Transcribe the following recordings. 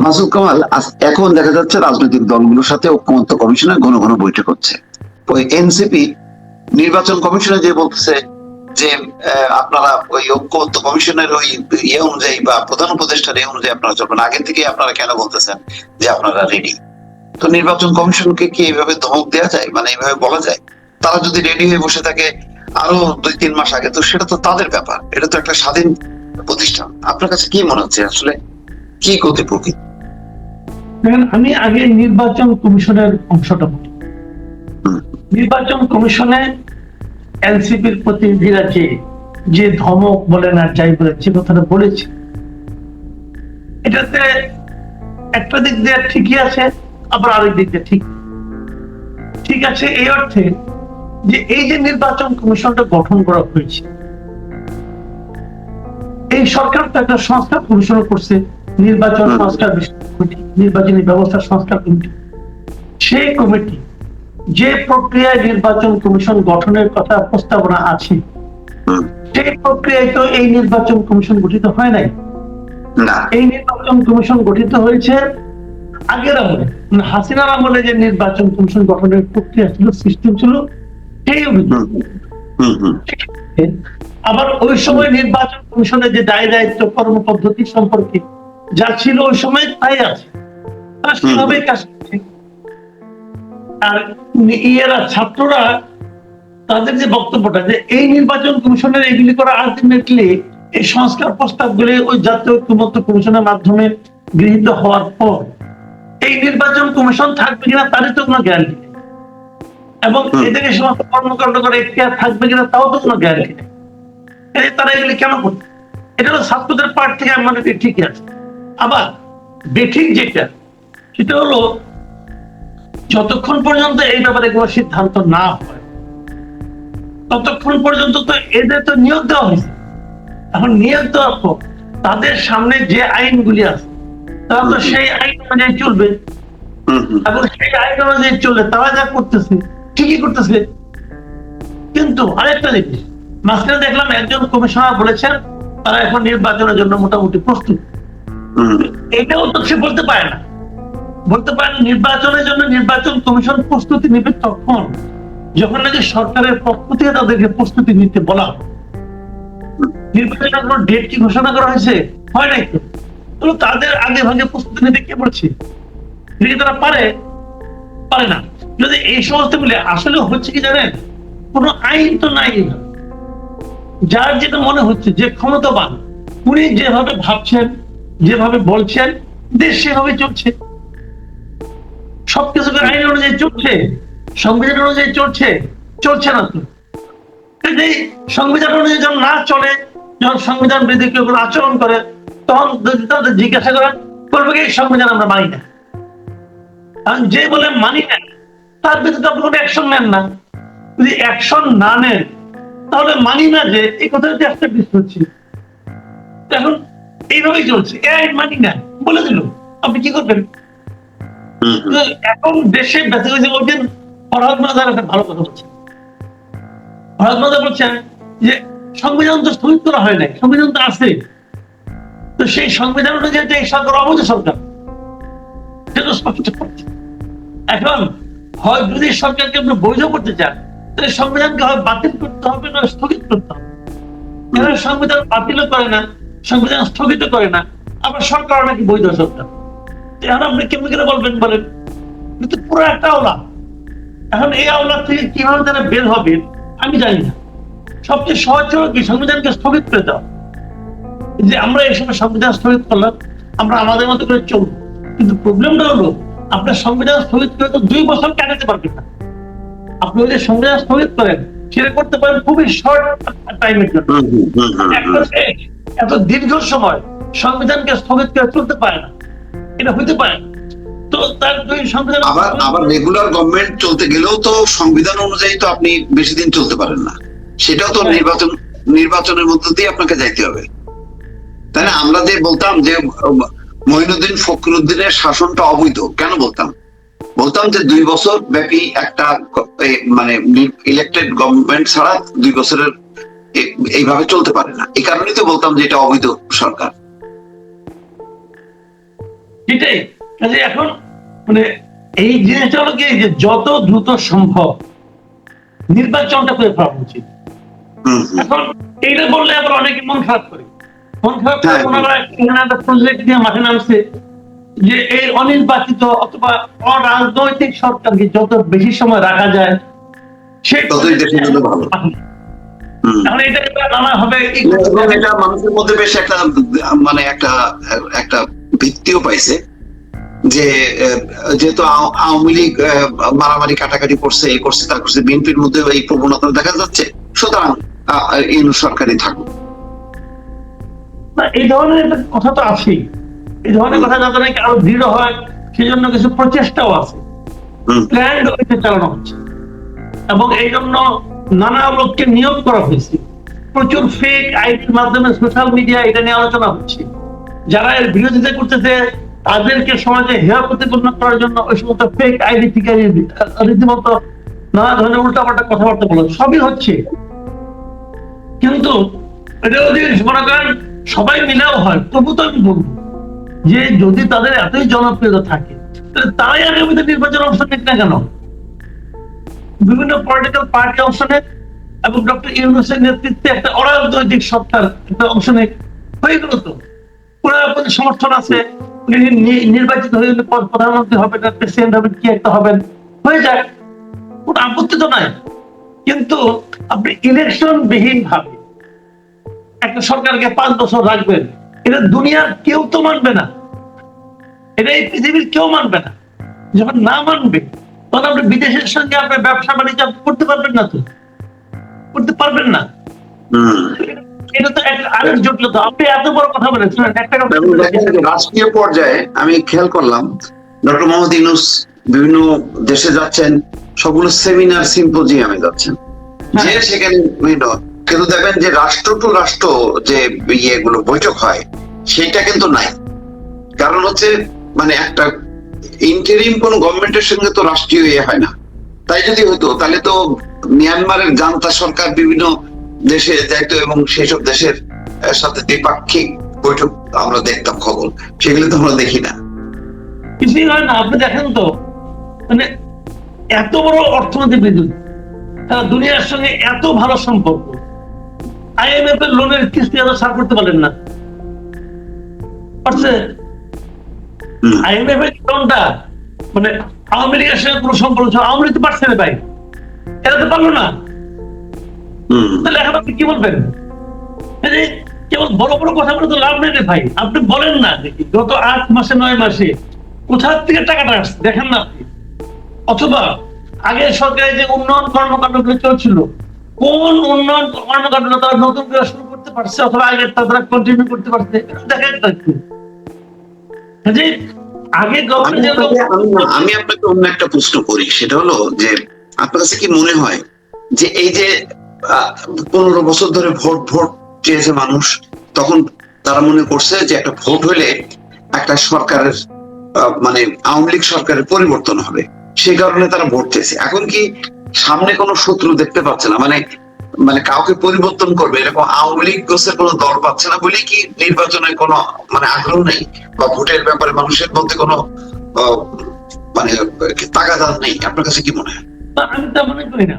মাসুদ কামাল, এখন দেখা যাচ্ছে রাজনৈতিক দলগুলোর সাথে ঐক্যমত্য কমিশনের ঘন ঘন বৈঠক হচ্ছে। ওই এনসিপি নির্বাচন কমিশনে যে বলতেছে যে আপনারা ওই ঐক্যমত্য কমিশনের ওই ইয়ে অনুযায়ী বা প্রধান উপদেষ্টার এই অনুযায়ী আপনারা চলবেন, আগে থেকে আপনারা কেন বলতেছেন যে আপনারা রেডি? তো নির্বাচন কমিশনকে কি এইভাবে ধমক দেওয়া যায়, মানে এইভাবে বলা যায়? তারা যদি রেডি হয়ে বসে থাকে আরো 2-3 মাস আগে, তো সেটা তো তাদের ব্যাপার, এটা তো একটা স্বাধীন প্রতিষ্ঠান। আপনার কাছে কি মনে হচ্ছে আসলে কি গতি প্রকৃতি? দেখেন, আমি আগে নির্বাচন কমিশনের অংশটা বলি। নির্বাচন কমিশনে এনসিপির প্রতিনিধিরা যে ধমক বলেন আর যাই বলেন, যে কথাটা বলেছে, এটাতে একটা দিক দিয়ে ঠিকই আছে, আবার আরেক দিক দিয়ে ঠিক আছে এই অর্থে যে এই যে নির্বাচন কমিশনটা গঠন করা হয়েছে, এই সরকার তো একটা সংস্কার কমিশন করছে, নির্বাচন সংস্কার কমিটি, নির্বাচনী ব্যবস্থা সংস্কার কমিটি। সেই কমিটি যে প্রক্রিয়ায় নির্বাচন কমিশন গঠনের কথা প্রস্তাবনা আছে, সেই প্রক্রিয়ায় তো এই নির্বাচন কমিশন গঠিত হয় নাই। এই নির্বাচন কমিশন গঠিত হয়েছে আগের আমলে, হাসিনার আমলে যে নির্বাচন কমিশন গঠনের প্রক্রিয়া ছিল, সিস্টেম ছিল, সেই অভিযোগ। আবার ওই সময় নির্বাচন কমিশনের যে দায় দায়িত্ব, কর্মপদ্ধতি সম্পর্কে যা ছিল ওই সময় তাই আছে, তারা সেভাবে কাজ করছে। আর ইয়েরা, ছাত্ররা, তাদের যে বক্তব্যটা যে এই নির্বাচন কমিশনের এগুলি করা আলটিমেটলি এই সংস্কার প্রস্তাবগুলি ওই জাতীয় ঐক্যমত্য কমিশনের মাধ্যমে গৃহীত হওয়ার পর এই নির্বাচন কমিশন থাকবে কিনা তারই তো কোনো গ্যারান্টি নেই, এবং এদের এই সমস্ত কর্মকাণ্ড করে এখতিয়ার থাকবে কিনা তাও তো কোনো গ্যারান্টি নেই। তারা এগুলি কেন করছে? এটা হলো ছাত্রদের পার্ট থেকে আমি মনে করি ঠিকই আছে। আবার বেঠিক যেটা, সেটা হলো যতক্ষণ পর্যন্ত এই ব্যাপারে কোনো সিদ্ধান্ত না হয় ততক্ষণ পর্যন্ত তো এদের তো নিয়োগ দেওয়া হয়েছে। এখন নিয়োগ দেওয়ার পর তাদের সামনে যে আইনগুলি আছে তারা তো সেই আইন অনুযায়ী চলবে, এবং সেই আইন অনুযায়ী চললে তারা যা করতেছে ঠিকই করতেছে। কিন্তু আরেকটা জিনিস, মাঝখানে দেখলাম একজন কমিশনার বলেছেন তারা এখন নির্বাচনের জন্য মোটামুটি প্রস্তুত। এটাও তো সে বলতে পারে না। নির্বাচনের জন্য নির্বাচন কমিশন প্রস্তুতি নিবে তখন যখন নাকি সরকারের পক্ষ থেকে তাদেরকে প্রস্তুতি নিতে বলা হবে। নির্বাচনের কোনো ডেট কি ঘোষণা করা হয়েছে? হয় নাই তো। তাদের আগে ভাগে প্রস্তুতি নিতে কে বলছে? তারা পারে না। যদি এই সমস্ত মিলে আসলে হচ্ছে কি জানেন, কোন আইন তো নাই। যার যেটা মনে হচ্ছে যে ক্ষমতাবান, উনি যেভাবে ভাবছেন, যেভাবে বলছেন, দেশ সেভাবে চলছে। সবকিছু আইন অনুযায়ী চলছে, সংবিধান অনুযায়ী চলছে না তো। সংবিধান অনুযায়ী যখন না চলে, যখন সংবিধান বিরোধী কেউ আচরণ করে, তখন যদি তাদের জিজ্ঞাসা করেন, বলবে কি সংবিধান আমরা মানি না। কারণ যে বলে মানি না, তার বিরুদ্ধে আপনি কোনো অ্যাকশন নেন না। যদি অ্যাকশন না নেন তাহলে মানি না যে এই কথাটা একটা বিষয় হচ্ছে। এখন এইভাবেই চলছে, এই আইন মানি না বলে দিল, আপনি কি করবেন? এখন দেশে বেঁচে গেছে বলছেন, ফরহাদ মাজার একটা ভালো কথা বলছেন। ফরহাদ মাজার বলছেন যে সংবিধান তো স্থগিত করা হয় নাই, সংবিধান তো আছে। তো সেই সংবিধান অনুযায়ী এই সরকার অবৈধ সরকার, সেটা স্পষ্ট করছে। এখন হয় যদি সরকারকে আপনি বৈধ করতে চান, তাহলে সংবিধানকে হয় বাতিল করতে হবে না স্থগিত করতে হবে। এরা সংবিধান বাতিলও করে না, সংবিধান স্থগিত করে না, আবার সরকার নাকি বৈধ সরকার। এখন আপনি কেমন করে বলবেন বলেন? কিন্তু পুরো একটা আওলা। এখন এই আওলা থেকে কিভাবে তারা বের হবে আমি জানি না। সবচেয়ে সহজ হলো কি সংবিধানকে স্থগিত করে দেওয়া, যে আমরা এই সময় সংবিধান স্থগিত করলাম, আমরা আমাদের মতো করে চলবো। কিন্তু প্রবলেমটা হলো আপনার সংবিধান স্থগিত করে তো 2 বছর কাটাতে পারবেন না। আপনি ওই যে সংবিধান স্থগিত করেন, সেটা করতে পারেন খুবই শর্ট টাইমের জন্য। এত দীর্ঘ সময় সংবিধানকে স্থগিত করে চলতে পারে না, এটা হইতে পারে। তো তার সংবিধান আবার রেগুলার গভর্নমেন্ট চলতে গেলেও তো সংবিধান অনুযায়ী তো আপনি বেশি দিন চলতে পারেন না, সেটাও তো নির্বাচনের মধ্য দিয়ে আপনাকে যাইতে হবে, তাই না? আমরা যে বলতাম যে মঈনুদ্দিন ফখরুদ্দিনের শাসনটা অবৈধ, কেন বলতাম যে 2 বছর ব্যাপী একটা মানে ইলেক্টেড গভর্নমেন্ট ছাড়া 2 বছরের এইভাবে চলতে পারে না। এই কারণেই তো বলতাম যে এটা অবৈধ সরকার। এটাই কাজে এখন মানে এই জিনিসটা হলো কি যে যত দ্রুত সম্ভব নির্বাচনটা করে ফেলা উচিত। এখন এইটা বললে আবার অনেকে মন খারাপ করে, মন খারাপ করে ওনারা একটা প্রজেক্ট নিয়ে মাঠে নামছে যে এই অনির্বাচিত অথবা অরাজনৈতিক সরকারকে যত বেশি সময় রাখা যায় সেই এখন এটা নানা হবে এটা মানুষের মধ্যে বেশ একটা মানে একটা ভিত্তিও পাইছে যে যেহেতু আওয়ামী লীগ মারামারি কাটাকাটি করছে, এই করছে তা করছে, বিএনপির মধ্যে এই প্রবণতা দেখা যাচ্ছে, সুতরাং ইউনূস সরকারই থাকুক। এই ধরনের কথা তো আছেই, এই ধরনের কথা যাতে নাকি আরো দৃঢ় হয় সেজন্য কিছু প্রচেষ্টাও আছে, প্ল্যান্ড ওয়েতে চালানো হচ্ছে এবং এই জন্য নানা লোককে নিয়োগ করা হয়েছে। প্রচুর ফেক আইডির মাধ্যমে সোশ্যাল মিডিয়া এটা নিয়ে আলোচনা হচ্ছে, যারা এর বিরোধিতা করতেছে তাদেরকে সমাজে হেয় প্রতিপন্ন করার জন্য ওই সমস্ত ফেক আইডি থেকে রীতিমতো নানা ধরনের উল্টাপাল্টা কথাবার্তা বলা সবই হচ্ছে। কিন্তু এটা যদি মনে করেন সবাই মিলেও হয়, তবু তো আমি বলবো যে যদি তাদের এতই জনপ্রিয়তা থাকে তাহলে তারাই আগামীতে নির্বাচন অংশ নিক না কেন? বিভিন্ন পলিটিক্যাল পার্টি অংশ নেয় এবং ডক্টর ইউনূসের নেতৃত্বে একটা অরাজনৈতিক সরকার একটা অংশ নেয়, হয়ে গেল তো। ওনার প্রতি সমর্থন আছে, নির্বাচিত হয়ে গেলে প্রধানমন্ত্রী হবেন, প্রেসিডেন্ট হবেন, কি একটা হবেন, হয়ে যায়, কোনো আপত্তি তো নাই। কিন্তু আপনি ইলেকশন বিহীন ভাবে একটা সরকারকে 5 বছর রাখবেন, এটা দুনিয়ার কেউ তো মানবে না, এটা এই পৃথিবীর কেউ মানবে না। যখন না মানবে তখন আপনি বিদেশের সঙ্গে আপনার ব্যবসা বাণিজ্য করতে পারবেন না, তো করতে পারবেন না। এটা তো আরেক জটিলতা। আপনি এত বড় কথা বলেছেন, একটা রাষ্ট্রীয় পর্যায়ে আমি খেয়াল করলাম ডক্টর মোহাম্মদ ইউনূস বিভিন্ন দেশে যাচ্ছেন, সবগুলো সেমিনার সিম্পোজিয়ামে যাচ্ছেন, যে সেখানে কিন্তু দেখবেন যে রাষ্ট্র টু রাষ্ট্র যে ইয়েগুলো বৈঠক হয় সেটা কিন্তু নাই। কারণ হচ্ছে মানে একটা ইন্টারিম কোন গভর্নমেন্টের সঙ্গে তো রাষ্ট্রীয় ইয়ে হয় না। তাই যদি হতো তাহলে তো মিয়ানমারের জান্তা সরকার বিভিন্ন দেশে যাইতো এবং সেসব দেশের সাথে দ্বিপাক্ষিক বৈঠক আমরা দেখতাম, খবর সেগুলো তো আমরা দেখি না, কিছুই হয় না। আপনি দেখেন তো মানে এত বড় অর্থনৈতিক বিদ্যুৎ, তারা দুনিয়ার সঙ্গে এত ভালো সম্পর্ক, IMF এর লোনের কিস্তি এত ছাড় করতে পারেন না, পারছে? IMF এর লোনটা মানে আওয়ামী লীগের সঙ্গে কোনো সম্পর্ক ছিল, আওয়ামী লীগ তো পারছে না ভাই, এরা তো পারলো না। তাহলে এখন আপনি কি বলবেন? কেবল বড় বড় কথা বলে তো লাভ নেই রে ভাই। আপনি বলেন না দেখি গত 8 মাসে 9 মাসে কোথা থেকে টাকাটা আসছে দেখেন না আপনি। অথবা আগে সরকারের যে উন্নয়ন কর্মকাণ্ডগুলো চলছিল, কোন উন্নয়ন কর্মকাণ্ড তারা নতুন করে শুরু করতে পারছে অথবা আগের তারা কন্টিনিউ করতে পারছে, দেখেন একটু। আগে আমি আপনাকে অন্য একটা প্রশ্ন করি, সেটা হলো যে আপনার কাছে কি মনে হয় যে এই যে 15 বছর ধরে ভোট চেয়েছে মানুষ, তখন তারা মনে করছে যে একটা ভোট হলে একটা সরকারের মানে আওয়ামী লীগ সরকারের পরিবর্তন হবে, সেই কারণে তারা ভোট চেয়েছে। এখন কি সামনে কোনো শত্রু দেখতে পাচ্ছে না, মানে কাউকে পরিবর্তন করবে এরকম আওয়ামী লীগ গোছের কোনো দল পাচ্ছে না বলে কি নির্বাচনে কোনো মানে আগ্রহ নেই, বা ভোটের ব্যাপারে মানুষের মধ্যে কোনো মানে তাগাদা নেই? আপনার কাছে কি মনে হয়? আমি তা মনে করি না।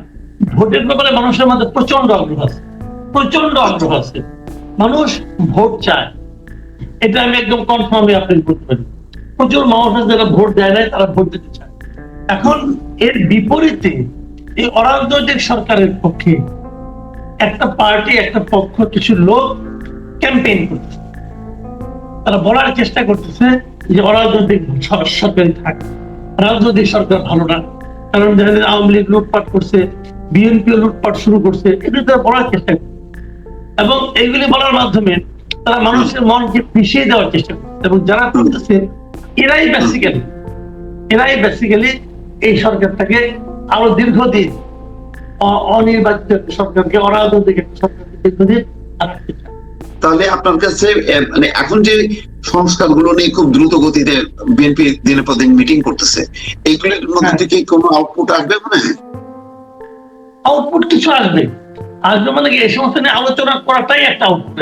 ভোটের ব্যাপারে মানুষের মধ্যে প্রচন্ড আগ্রহ আছে, প্রচন্ড আগ্রহ আছে। মানুষ ভোট চায়, এটা আমি একদম কনফার্মলি আপনি বলতে পারি। প্রচুর মানুষ যারা ভোট দেয় নাই তারা ভোট দিতে চায়। এখন এর বিপরীতে এই অরাজনৈতিক সরকারের পক্ষে একটা পার্টি, একটা পক্ষ, কিছু লোক ক্যাম্পেইন করতেছে, তারা বলার চেষ্টা করতেছে যে অরাজনৈতিক সরকারই থাকে, রাজনৈতিক সরকার ভালো না। কারণ আওয়ামী লীগ লুটপাট করছে, বিএনপি লুটপাট শুরু করছে, এগুলি তারা বলার চেষ্টা করছে এবং এইগুলি বলার মাধ্যমে তারা মানুষের মনকে পিছিয়ে দেওয়ার চেষ্টা করছে। এবং যারা করতেছে এরাই বেসিক্যালি এই সরকারটাকে আরো দীর্ঘদিন অনির্বাচিত সরকারকে, অরাজনৈতিক একটা সরকারকে দীর্ঘদিন রাখতে চায়। তাহলে আপনার কাছে মানে এখন যে সংস্কারগুলো নিয়ে খুব দ্রুত গতিতে বিএনপি দিনের পর দিন মিটিং করতেছে, এইগুলোর মধ্যে থেকে কোনো আউটপুট আসবে মনে হয়? আউটপুট কিছু আসবে মানে কি এই সমস্ত নিয়ে আলোচনা করাটাই একটা আউটপুট।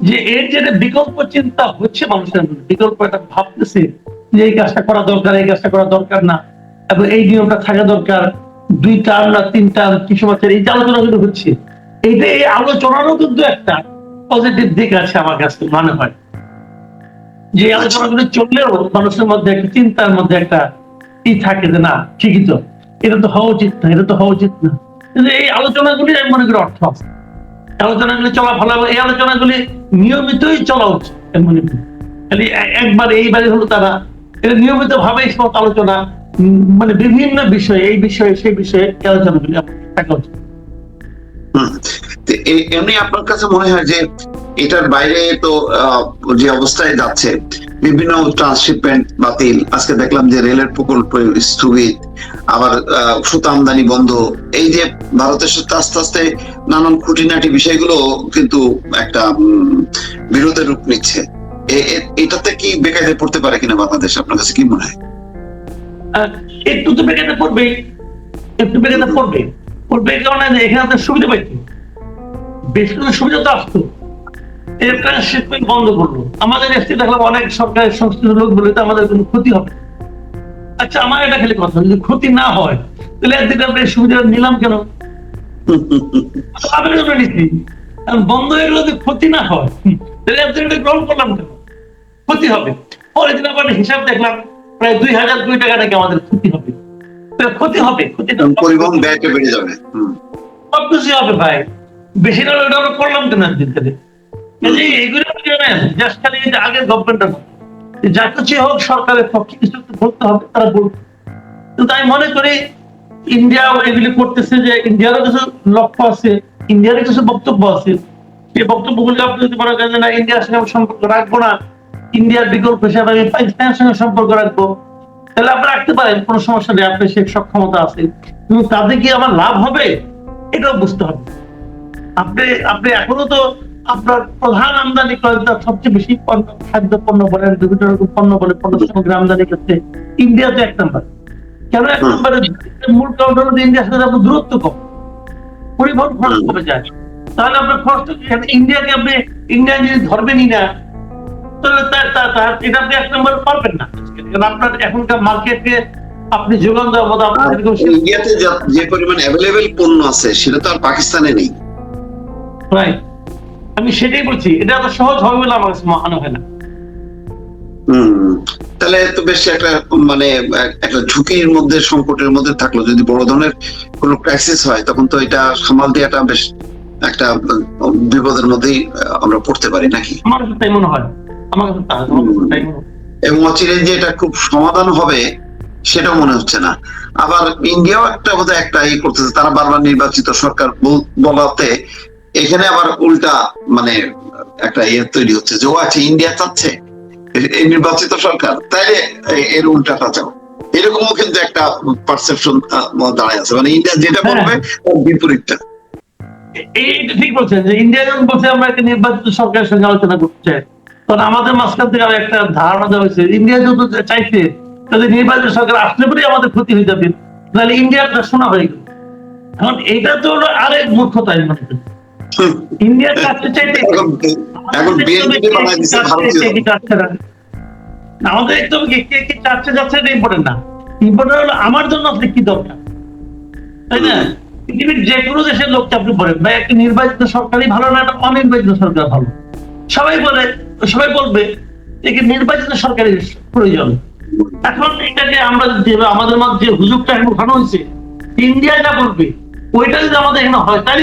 যে এর যেটা বিকল্প চিন্তা হচ্ছে মানুষের মধ্যে, বিকল্প একটা ভাবতেছে যে এই কাজটা করা দরকার, এই কাজটা করা দরকার না, এবং এই নিয়মটা থাকা দরকার, 2 টার্ম না 3 টার্ম কিছু বছর, এই যে আলোচনাগুলো হচ্ছে, এইটা এই আলোচনারও কিন্তু একটা পজিটিভ দিক আছে আমার কাছে মনে হয়। যে আলোচনাগুলো চললেও মানুষের মধ্যে একটা চিন্তার মধ্যে একটা থাকে যে না ঠিকই তো, এটা তো হওয়া উচিত না, এটা তো হওয়া উচিত না। কিন্তু এই আলোচনাগুলি আমি মনে করি অর্থ আছে, আলোচনাগুলি চলা ভালো, এই আলোচনাগুলি নিয়মিতই চলা উচিত আমি মনে করি। খালি একবার এইবারে হলো তারা, এটা নিয়মিত ভাবে এই সমস্ত আলোচনা মানে বিভিন্ন বিষয়ে, এই বিষয়ে সেই বিষয়ে আলোচনাগুলি থাকা উচিত। এমনি আপনার কাছে মনে হয় যে এটার বাইরে তো যে অবস্থায় যাচ্ছে, বিভিন্ন ট্রান্সশিপমেন্ট বাতিল, আজকে দেখলাম যে রেলের প্রকল্প স্থগিত, আবার সুতা আমদানি বন্ধ, এই যে ভারতের সাথে আস্তে আস্তে নানান খুঁটিনাটি বিষয়গুলো কিন্তু একটা বিরোধের রূপ নিচ্ছে, এটাতে কি বেকায়দায় পড়তে পারে কিনা বাংলাদেশ, আপনার কাছে কি মনে হয়? একটু তো বেকায়দা পড়বে, একটু বেকায়দা পড়বে, পড়বে এই কারণে এখানে তো সুবিধা পাইতো, বেশি করে সুবিধা তো আসতো। এর ট্রান্সশিপমেন্ট বন্ধ করলো, আমাদের দেশে দেখলাম অনেক সরকারের সংশ্লিষ্ট লোক বলে তো আমাদের কোনো ক্ষতি হবে। আচ্ছা আমার এটা খালি কথা, যদি ক্ষতি না হয় তাহলে একদিকে আমরা এই সুবিধা নিলাম কেন? নিচ্ছি, বন্ধ হয়ে গেলে যদি ক্ষতি না হয় তাহলে একদিকে গ্রহণ করলাম কেন? ক্ষতি হবে। পরের দিন আবার হিসাব দেখলাম প্রায় 2000 কোটি টাকা নাকি আমাদের ক্ষতি হবে। ক্ষতি হবে, ক্ষতিটা পরিবহন ব্যয়টা বেড়ে যাবে, সব কিছু হবে ভাই, বেশি না ওটা আমরা করলাম কেন একদিন থেকে? এইগুলো জাস্ট খালি আগের গভর্নমেন্ট যা কিছু হোক সরকারের পক্ষে কিছু বলতে হবে, তারা বলবে। কিন্তু আমি মনে করি ইন্ডিয়া এগুলি করতেছে, যে ইন্ডিয়ারও কিছু লক্ষ্য আছে, ইন্ডিয়ারও কিছু বক্তব্য আছে, সেই বক্তব্যগুলি আপনি যদি মনে করেন না ইন্ডিয়ার সঙ্গে সম্পর্ক রাখবো না, ইন্ডিয়ার বিকল্প হিসাবে আমি পাকিস্তানের সঙ্গে সম্পর্ক রাখবো, তাহলে আপনি রাখতে পারেন, কোনো সমস্যা নেই, আপনার সেই সক্ষমতা আছে। কিন্তু তাতে কি আমার লাভ হবে এটাও বুঝতে হবে। আপনি এখনো তো আপনার প্রধান আমদানি করেন, সবচেয়ে বেশি খাদ্য পণ্য বলেন, বিভিন্ন রকম পণ্য বলে, পণ্য সামগ্রী আমদানি করতে ইন্ডিয়া তো 1 নম্বর। কেন 1 নম্বরের মূল কারণ হলো ইন্ডিয়ার সাথে আপনার দূরত্ব কম, পরিবহন খরচ কমে যায়। তাহলে আপনার খরচ, ইন্ডিয়াকে আপনি ইন্ডিয়া যদি ধরবেনই না, তাহলে এটা আপনি 1 নম্বর পারবেন না, কারণ আপনার এখনকার মার্কেটকে আপনি যোগান দেওয়ার মতো ইন্ডিয়াতে যে পরিমাণ অ্যাভেলেবেল পণ্য আছে সেটা তো আর পাকিস্তানে নেই। রাইট, আমি সেটাই বলছি, এটা তো সহজ হবে বলে আমার কাছে মনে হয় না। তাহলে তো বেশ একটা মানে একটা ঝুঁকির মধ্যে, সংকটের মধ্যে থাকলো, যদি বড় ধরনের কোনো ক্রাইসিস হয় তখন তো এটা সামাল দেওয়াটা বেশ একটা বিপদের মধ্যেই আমরা পড়তে পারি নাকি? আমার কাছে তাই মনে হয়, আমার কাছে তাই মনে হয়। এবং অচিরে যে এটা খুব সমাধান হবে সেটাও মনে হচ্ছে না। আবার ইন্ডিয়াও একটা বোধহয় একটা করতেছে, তারা বারবার নির্বাচিত সরকার বলাতে এখানে আবার উল্টা মানে একটা তৈরি হচ্ছে যে ও আছে ইন্ডিয়া চাচ্ছে এই নির্বাচিত সরকার, তাইলে এর উল্টাটা চাও, এরকমও কিন্তু একটা পারসেপশন দাঁড়ায় আছে, মানে ইন্ডিয়া যেটা বলবে বিপরীতটা। এইটা ঠিক বলছেন যে ইন্ডিয়া যখন বলছে আমরা একটা নির্বাচিত সরকারের সঙ্গে আলোচনা করতে চাই, তখন আমাদের মাঝখান থেকে একটা ধারণা দেওয়া হয়েছে ইন্ডিয়া যত চাইছে তাহলে নির্বাচিত সরকার আসলে পরেই আমাদের ক্ষতি হয়ে যাবে, তাহলে ইন্ডিয়াটা শোনা হয়ে গেল। এখন এটা তো হলো আরেক মূর্খতা আমি মনে করি। ইন্ডিয়ার কাছে চাইতে আমাদের একদম কে কি চাচ্ছে যাচ্ছে এটা ইম্পর্টেন্ট না, ইম্পর্টেন্ট হলো আমার জন্য আপনি কি দরকার, তাই না? পৃথিবীর যে কোনো দেশের লোককে আপনি বলেন ভাই একটা নির্বাচিত সরকারই ভালো না একটা অনির্বাচিত সরকার ভালো, সবাই বলবে যে নির্বাচিত সরকারের প্রয়োজন। এখন এটাকে আমরা যে আমাদের মধ্যে যে হুজুগটা এখন উঠানো হয়েছে ইন্ডিয়া যা বলবে ওইটা যদি আমাদের এখানে হয় তাহলে